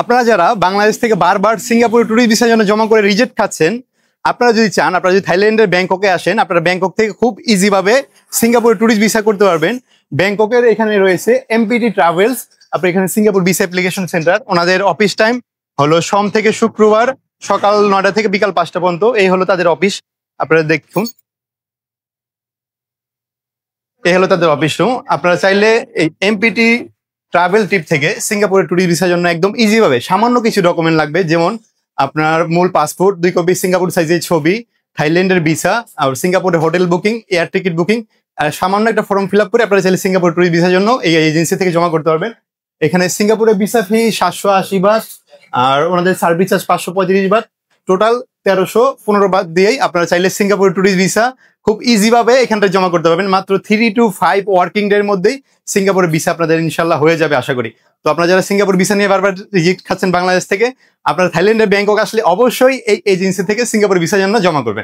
আপনারা যারা বাংলাদেশ থেকে বারবার সিঙ্গাপুর ট্যুরিস্ট ভিসার জন্য জমা করে রিজেক্ট খাচ্ছেন, আপনারা যদি চান, আপনারা যদি থাইল্যান্ডের ব্যাংককে আসেন, আপনারা ব্যাংকক থেকে খুব ইজি ভাবে সিঙ্গাপুর ট্যুরিস্ট ভিসা করতে পারবেন। ব্যাংককের এখানে রয়েছে এমপিটি ট্রাভেলস। আপনি এখানে সিঙ্গাপুর ভিসা অ্যাপ্লিকেশন সেন্টার। ওনাদের অফিস টাইম হলো সোম থেকে শুক্রবার সকাল 9টা থেকে বিকাল 5টা পর্যন্ত। এই হলো তাদের অফিস, আপনারা দেখুন। এই হলো তাদের অফিস রুম। আপনারা চাইলে এই এমপিটি ট্রাভেল ট্রিপ থেকে সিঙ্গাপুরের ট্যুরিস্ট ভিসার জন্য একদম ইজি ভাবে সামান্য কিছু ডকুমেন্ট লাগবে, যেমন আপনার মূল পাসপোর্ট, 2 কপি সিঙ্গাপুর সাইজের ছবি, থাইল্যান্ডের ভিসা, আর সিঙ্গাপুরের hotel booking, air ticket booking, আর সামান্য একটা ফর্ম ফিল আপ করে আপনারা চাইলে সিঙ্গাপুর ট্যুরিস্ট ভিসার জন্য এই এজেন্সি থেকে জমা করতে পারবেন। এখানে সিঙ্গাপুরের ভিসা ফি 780 বাট, আর ওনাদের service charge 535 but, total 1315 but দিয়েই আপনারা চাইলে সিঙ্গাপুর ট্যুরিস্ট ভিসা খুব ইজি ভাবে এখানটা জমা করতে পারবেন। মাত্র 3 to 5 ওয়ার্কিং ডে এর মধ্যেই সিঙ্গাপুরের ভিসা আপনাদের ইনশাল্লাহ হয়ে যাবে আশা করি। তো আপনারা যারা সিঙ্গাপুর ভিসা নিয়ে বারবার রিজেক্ট খাচ্ছেন বাংলাদেশ থেকে, আপনারা থাইল্যান্ডের ব্যাংকক আসলে অবশ্যই এই এজেন্সি থেকে সিঙ্গাপুর ভিসার জন্য জমা করবেন।